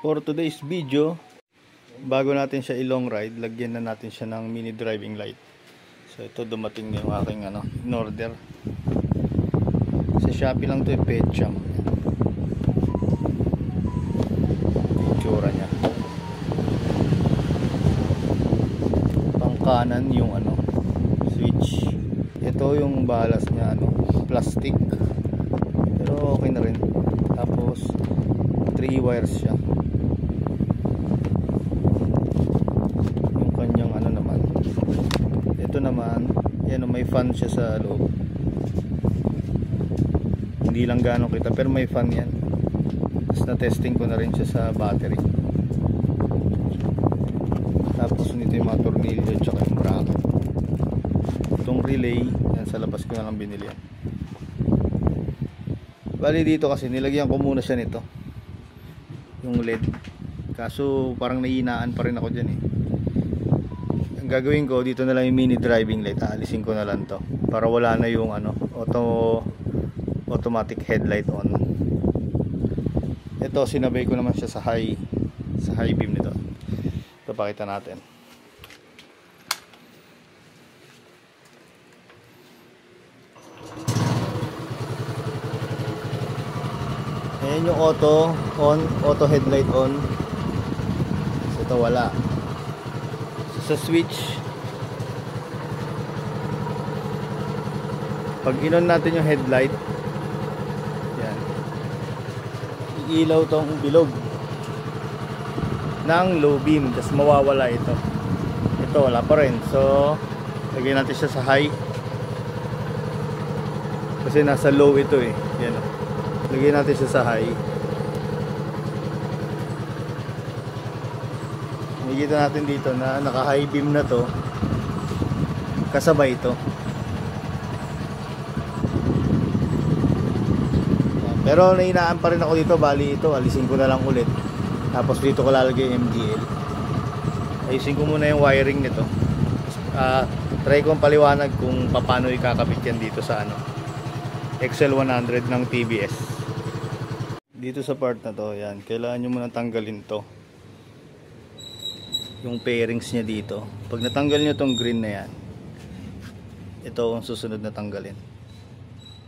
For today's video, bago natin siya i-long ride, lagyan na natin siya ng mini driving light. So ito, dumating na yung aking in-order. Sa Shopee lang ito, Petcham. Itsura niya. Pang kanan yung switch. Ito yung balas niya, plastic. Pero okay na rin. Tapos 3 wires siya. Yung kanyang naman. Ito naman, yan, may fan siya sa loob. Hindi lang gaano kita, pero may fan yan. Tapos na-testing ko na rin siya sa battery. Tapos nito yung mga tornilyo at saka yung bracket. Itong relay, yan sa labas ko na lang binili yan. Bali dito kasi nilagyan ko muna siya nito, yung LED. Kaso parang naiinaan pa rin ako dyan eh. Ang gagawin ko dito na lang yung mini driving light. Aalisin ko na lang to para wala na yung automatic headlight on. Ito sinabay ko naman siya sa high beam nito. Ito pakita natin. Ayan yung auto headlight on. So ito wala. So, sa switch, pag inon natin yung headlight, yan, iilaw tong bilog ng low beam, tapos mawawala ito. Ito wala pa rin. So lagyan natin siya sa high kasi nasa low ito eh. Yan, lagyan natin siya sa high. Makikita natin dito na naka high beam na to, kasabay ito. Pero nainaan pa rin ako dito. Bali ito, alisin ko na lang ulit. Tapos dito ko lalagay yung MDL. Ayusin ko muna yung wiring nito. Try kong paliwanag kung paano ikakabit yan dito sa XL100 ng TBS. Dito sa part na to, yan, kailangan nyo muna tanggalin to, yung pairings nya dito. Pag natanggal nyo tong green na yan, ito ang susunod na tanggalin.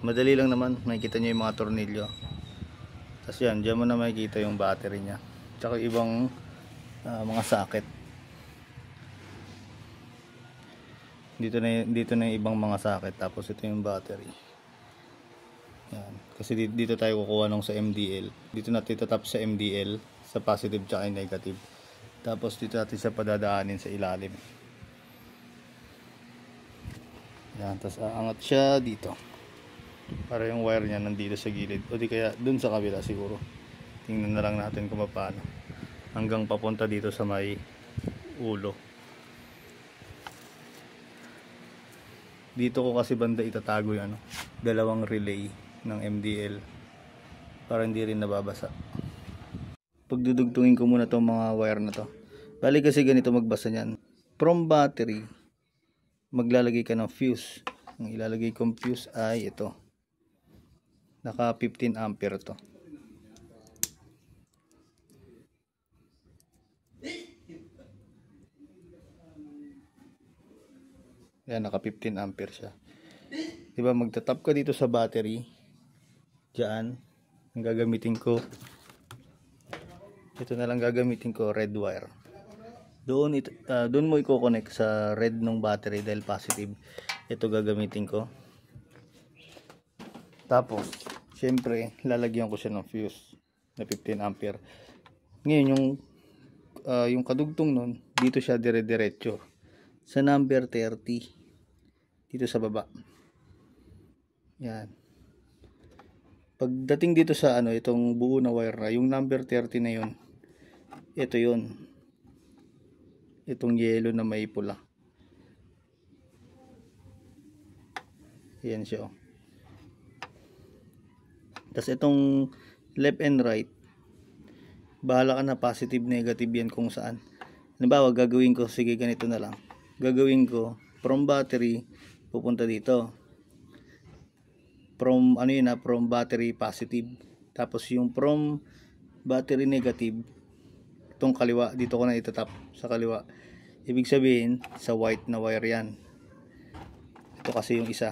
Madali lang naman, makikita nyo yung mga tornilyo. Tapos yan, dyan mo na makikita yung battery nya, tsaka ibang mga socket. Dito na yung ibang mga socket. Tapos ito yung battery. Yan. Kasi dito tayo kukuha nung sa MDL. Dito natin itatap sa MDL, sa positive tsaka negative. Tapos dito natin siya padadaanin sa ilalim. Yan, tapos aangat siya dito para yung wire niya nandito sa gilid, o di kaya dun sa kabila siguro. Tingnan na lang natin kung paano, hanggang papunta dito sa may ulo. Dito ko kasi banda itatago yung dalawang relay ng MDL para hindi rin nababasa. Pagdudugtungin ko muna tong mga wire na to. Bali kasi ganito magbasa niyan. From battery, maglalagay ka ng fuse. Ang ilalagay kong fuse ay ito. Naka 15 ampere to. Yan, naka 15 ampere siya. Diba, magtatap ka dito sa battery. Diyan, ang gagamitin ko, ito na lang gagamitin ko, red wire. Doon mo i-connect sa red ng battery dahil positive. Ito gagamitin ko. Tapos syempre lalagyan ko siya ng fuse na 15 ampere. Ngayon yung kadugtong nun, dito siya dire-diretso sa number 30 dito sa baba. Yan. Pagdating dito sa itong buo na wire na, yung number 30 na yun, ito yun, itong yellow na may pula. Yan siya. Tapos itong left and right, bahala ka na, positive negative yan kung saan. Halimbawa gagawin ko, sige ganito na lang, gagawin ko from battery pupunta dito, from from battery positive, tapos yung from battery negative Itong kaliwa, dito ko na itatap sa kaliwa. Ibig sabihin, sa white na wire yan. Ito kasi yung isa.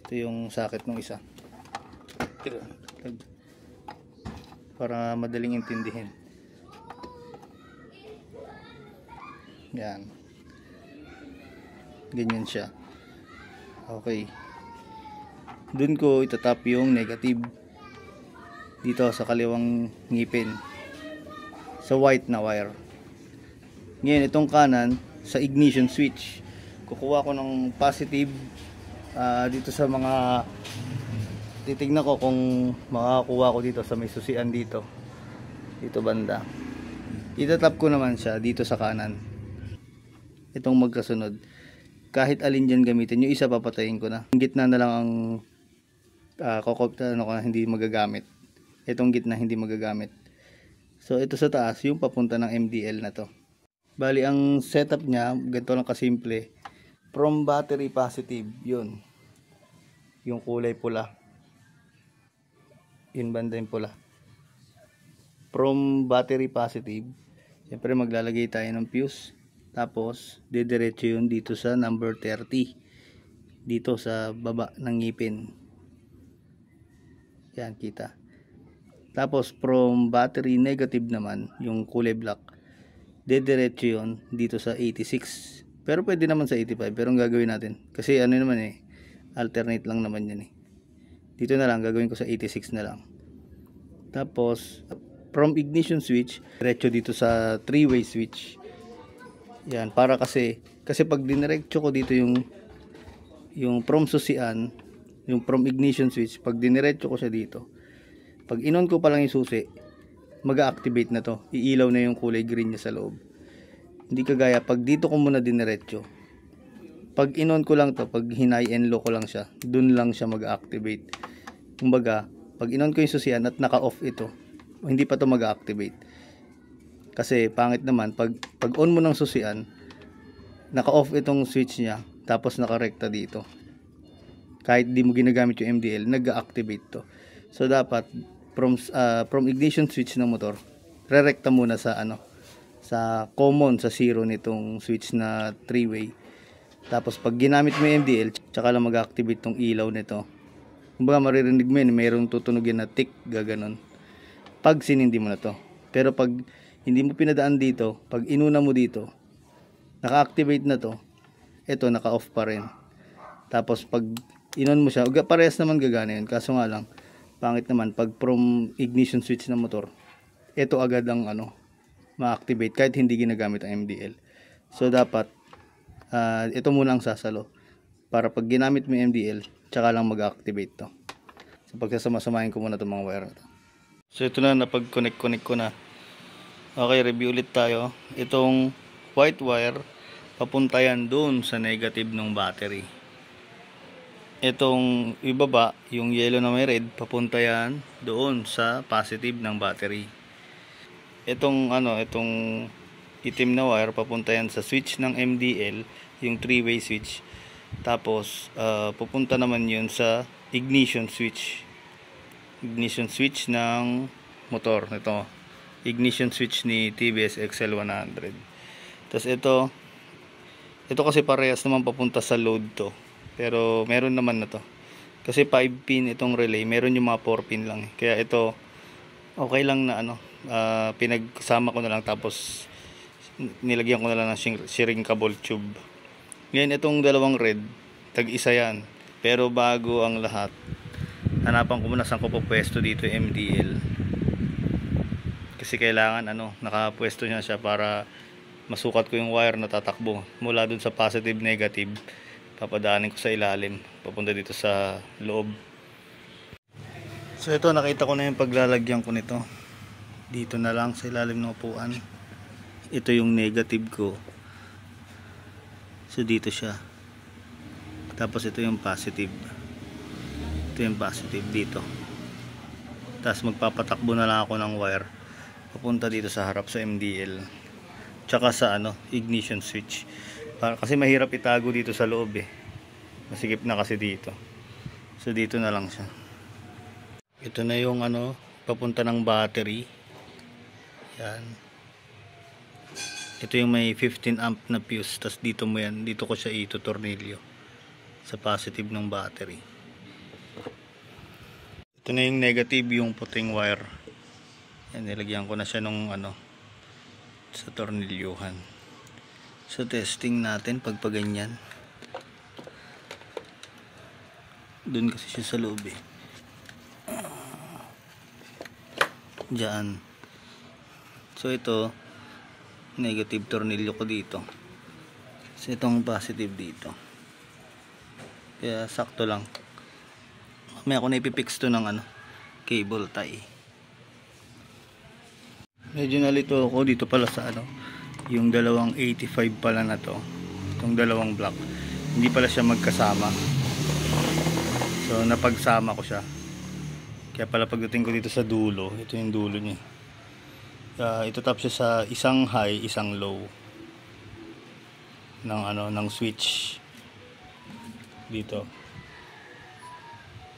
Ito yung socket ng isa. Para madaling intindihin. Yan. Ganyan siya. Okay. Dun ko itatap yung negative. Dito sa kaliwang ngipin. Sa white na wire. Ngayon, itong kanan, sa ignition switch. Kukuha ko ng positive dito sa mga, titignan ko kung makakakuha ko dito sa may susian dito banda. Itatap ko naman siya dito sa kanan, itong magkasunod. Kahit alin dyan gamitin, yung isa papatayin ko na. Yung gitna na lang ang hindi magagamit. Itong gitna hindi magagamit. So ito sa taas yung papunta ng MDL na to. Bali ang setup nya ganito lang kasimple. From battery positive, yun yung kulay pula, yun banda yung pula. From battery positive, siyempre maglalagay tayo ng fuse, tapos didiretso yun dito sa number 30, dito sa baba ng ngipin. Yan, kita. Tapos from battery negative naman, yung kulay black, didiretso yun dito sa 86. Pero pwede naman sa 85, pero ang gagawin natin, kasi ano naman alternate lang naman yan dito na lang, gagawin ko sa 86 na lang. Tapos from ignition switch, diretso dito sa 3-way switch. Yan, para kasi pag diniretso ko dito yung from susian, yung from ignition switch, pag diniretso ko siya dito, pag inon ko pa lang yung susi, mag-activate na to, iilaw na yung kulay green niya sa loob. Hindi kagaya pag dito ko muna diniretso, pag inon ko lang to, pag hinay and low ko lang siya, dun lang siya mag-activate. Kumbaga, pag inon ko yung susian at naka-off ito, hindi pa to mag-activate. Kasi pangit naman, pag on mo ng susian, naka-off itong switch niya, tapos naka-rekta dito. Kahit di mo ginagamit yung MDL, nag-activate to. So dapat from ignition switch ng motor, re-rekta muna sa sa common, sa zero nitong switch na 3-way. Tapos pag ginamit mo yung MDL, tsaka lang mag-activate tong ilaw nito. Kumbaga maririnig mo yun, mayroong tutunugin na tick, gaganon. Pag sinindi mo na to. Pero pag hindi mo pinadaan dito, pag inuna mo dito, naka-activate na to, ito naka-off pa rin. Tapos pag inon mo siya, parehas naman gagana yun. Kaso nga lang, pangit naman, pag from ignition switch ng motor, ito agad ang ma-activate kahit hindi ginagamit ang MDL. So dapat ito muna ang sasalo para pag ginamit mo yung MDL, tsaka lang mag-activate to. So pagsasama-samahin ko muna itong mga wire na to. So ito na, napag-connect ko na. Okay, review ulit tayo. Itong white wire, papunta yan doon sa negative ng battery. Itong ibaba, yung yellow na may red, papunta yan doon sa positive ng battery. Itong itim na wire, papunta yan sa switch ng MDL, yung 3-way switch. Tapos pupunta naman yun sa ignition switch ng motor. Ito, ignition switch ni TVS XL100. Tapos ito kasi parehas naman papunta sa load to, pero meron naman na to kasi 5 pin itong relay, meron yung mga 4 pin lang. Kaya ito okay lang na pinagsama ko na lang, tapos nilagyan ko na lang ng shrinkable tube. Ngayon itong dalawang red, tag-isa yan. Pero bago ang lahat, hanapan ko muna saan ko pupwesto dito yung MDL. Kasi kailangan nakapwesto niya siya para masukat ko yung wire na tatakbo mula dun sa positive negative. Papadaanin ko sa ilalim, papunta dito sa loob. So ito, nakita ko na yung paglalagyan ko nito. Dito na lang sa ilalim ng upuan. Ito yung negative ko. So dito siya. Tapos ito yung positive. Ito yung positive dito. Tapos magpapatakbo na lang ako ng wire papunta dito sa harap sa MDL. Tsaka sa ignition switch. Kasi mahirap itago dito sa loob Masikip na kasi dito. So dito na lang siya. Ito na yung papunta ng battery. Yan. Ito yung may 15 amp na fuse. Tapos dito mo yan, dito ko siya ito-tornilyo sa positive ng battery. Ito na yung negative, yung puting wire. Yan, nilagyan ko na siya nung sa tornilyuhan. So testing natin pag ganyan. Doon kasi siya sa loob eh. Diyan. So ito, negative tornilyo ko dito. So itong positive dito. Kaya sakto lang. May ako na ipipix to ng cable tie. Medyo nalito ako dito pala sa yung dalawang 85 pala na to. Itong dalawang block. Hindi pala siya magkasama. So napagsama ko siya. Kaya pala pagdating ko dito sa dulo, ito yung dulo niya. Ito tap siya sa isang high, isang low ng switch dito.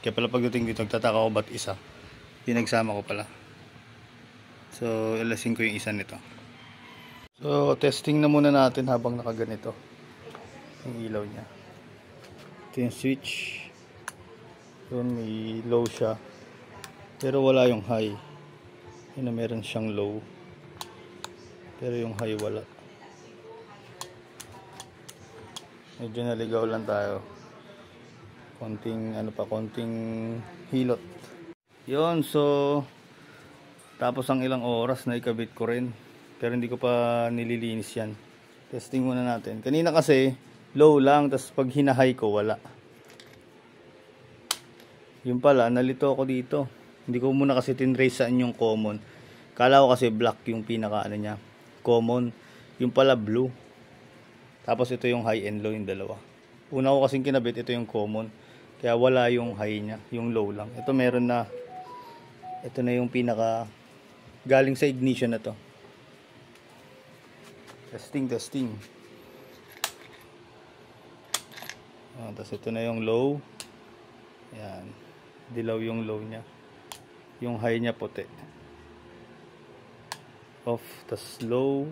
Kaya pala pagdating dito, nagtataka ko ba't isa. Pinagsama ko pala. So ilasin ko yung isa nito. So testing na muna natin habang nakaganito yung ilaw niya. Ito yung switch. Yun, may low siya. Pero wala yung high. Yun na meron siyang low. Pero yung high wala. Medyo naligaw lang tayo. Konting konting hilot. Yun, so tapos ang ilang oras na ikabit ko rin. Pero hindi ko pa nililinis yan. Testing muna natin. Kanina kasi low lang, tapos pag hinahay ko wala. Yung pala, nalito ako dito. Hindi ko muna kasi tinrace saan yung common. Kala ko kasi black yung pinaka niya. Common. Yung pala blue. Tapos ito yung high and low, yung dalawa. Una ko kasing kinabit, ito yung common. Kaya wala yung high niya. Yung low lang. Ito meron na. Ito na yung pinaka galing sa ignition na to. Testing. Tapos ito na yung low. Ayan. Dilaw yung low niya. Yung high niya puti. Off, tas low,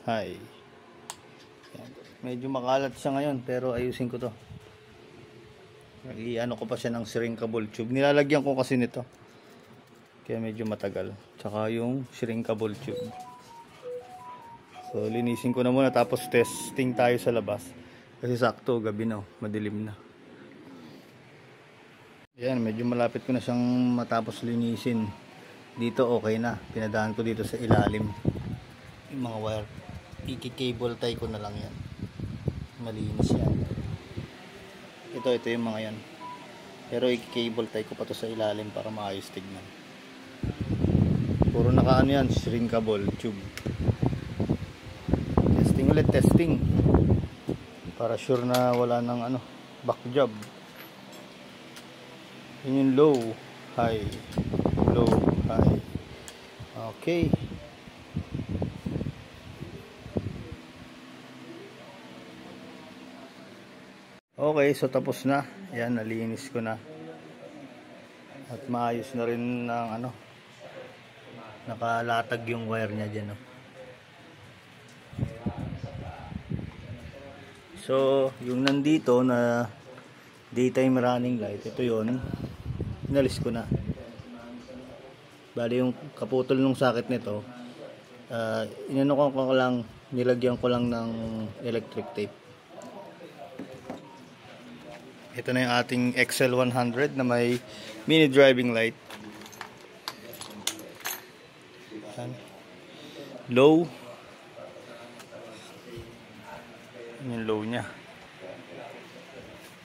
high. Yan. Medyo makalat siya ngayon, pero ayusin ko to. Ko pa siya ng shrinkable tube. Nilalagyan ko kasi nito. Kaya medyo matagal. Tsaka yung shrinkable tube. So linisin ko na muna, tapos testing tayo sa labas. Kasi sakto, gabi na, madilim na. Yan, medyo malapit ko na siyang matapos linisin. Dito okay na. Pinadaan ko dito sa ilalim yung mga wire. Iki-cable tie ko na lang yan. Malinis yan. Ito yung mga yan. Pero iki-cable tie ko pa to sa ilalim para maayos tignan. Puro nakaano yan, shrinkable tube. Testing ulit, testing. Para sure na wala ng back job. Yun yung low, high, low, high. Okay. Okay, so tapos na. Ayan, nalinis ko na. At maayos na rin ng nakalatag yung wire niya dyan. So, yung nandito na daytime running light, ito yun. Inalis ko na. Bali yung kaputol ng socket nito, inano ko lang, nilagyan ko lang ng electric tape. Ito na yung ating XL100 na may mini driving light. Low. Yung low niya.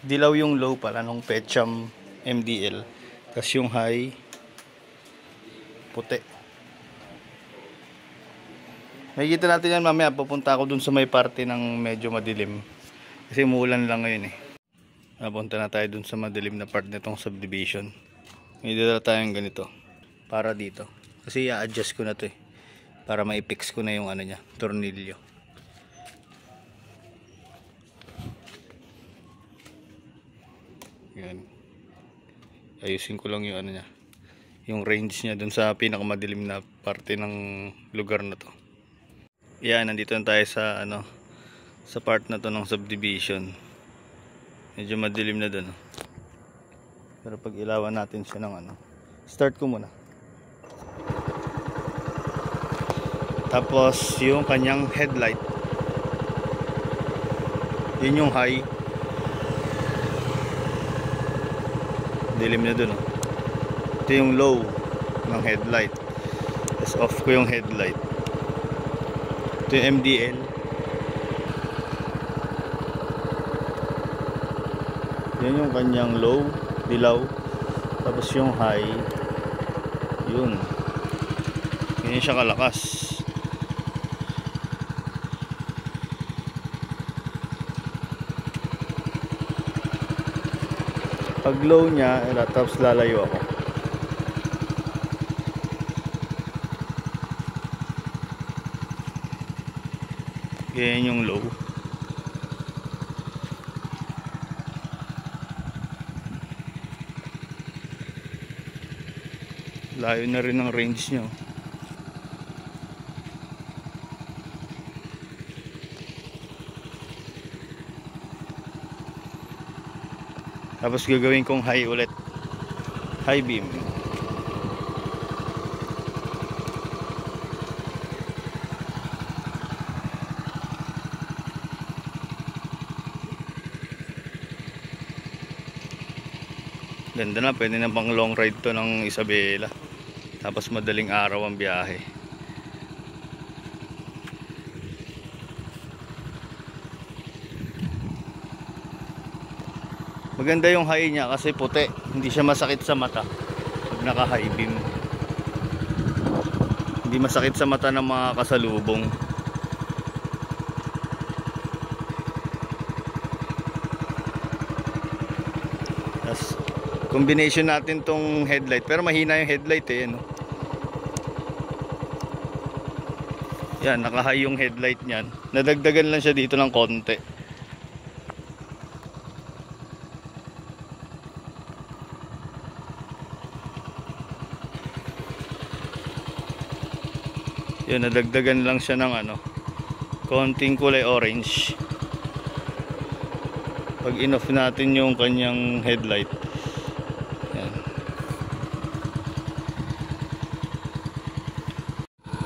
Dilaw yung low pala nung Petcham MDL. Tapos yung high, puti. Makikita natin yan mamaya. Pupunta ako dun sa may parte ng medyo madilim. Kasi umuulan lang ngayon eh. Napunta na tayo dun sa madilim na part nitong subdivision. May dala tayong ganito. Para dito. Kasi i-adjust ko na to eh. Para ma-fix ko na yung niya, tornilyo. Yan. Ayusin ko lang yung niya. yung range niya dun sa pinakamadilim na parte ng lugar na to. Yan, nandito na tayo sa ano, sa part na to ng subdivision. Medyo madilim na dun. Pero pag ilawan natin siya ng ano, start ko muna. Tapos yung kanyang headlight, yun yung high. Dilim na dun, oh. Ito yung low ng headlight. Tapos off ko yung headlight. Ito yung MDL. Yan yung kanyang low, dilaw. Tapos yung high, yun. Ganyan siya kalakas. Pag low niya, tapos lalayo ako. Ganyan yung low. Layo na rin ang range nyo. Tapos gagawin kong high ulit. High beam. Ganda na, pwede na pang long ride to ng Isabela. Tapos madaling araw ang biyahe. Maganda yung high niya kasi puti, hindi siya masakit sa mata pag naka high beam. Hindi masakit sa mata ng mga kasalubong. Tapos combination natin tong headlight, pero mahina yung headlight eh, no? Yan, naka high yung headlight niyan. Nadagdagan lang siya dito ng konti. Yun, nadagdagan lang siya ng ano, konting kulay orange. Pag in-off natin yung kanyang headlight, yan.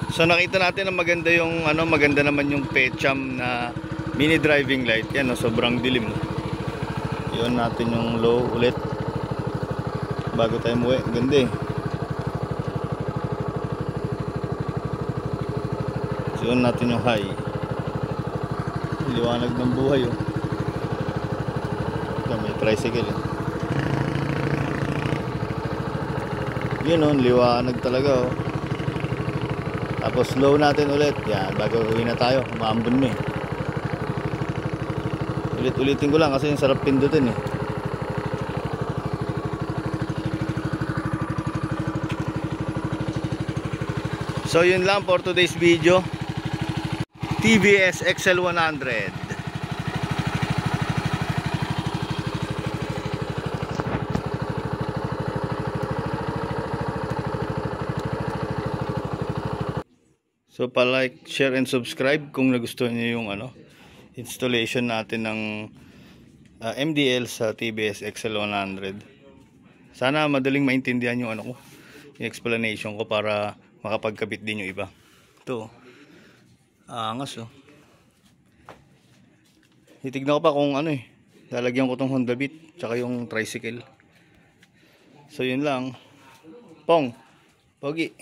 So nakita natin na maganda yung ano, maganda naman yung Pecham na mini driving light. Yan, no, sobrang dilim. Yun natin yung low ulit bago tayo muwi. Ganda eh. Yun natin yung high. Liwanag ng buhay, oh. Ito, may tricycle eh. Yun, oh, liwanag talaga, oh. Tapos low natin ulit. Yan, bago uwi na tayo, maambon na eh. Ulit-ulitin ko lang kasi yung sarap pindutin eh. So yun lang for today's video. TVS XL100. So pa-like, share and subscribe kung nagustuhan niyo yung ano, installation natin ng MDL sa TVS XL100. Sana madaling maintindihan yung ano ko, yung explanation ko para makapagkabit din yung iba. Ito. Angas, oh. Titignan ko pa kung ano eh. Lalagyan ko tong Honda Beat tsaka yung tricycle. So yun lang. Pong. Pogi.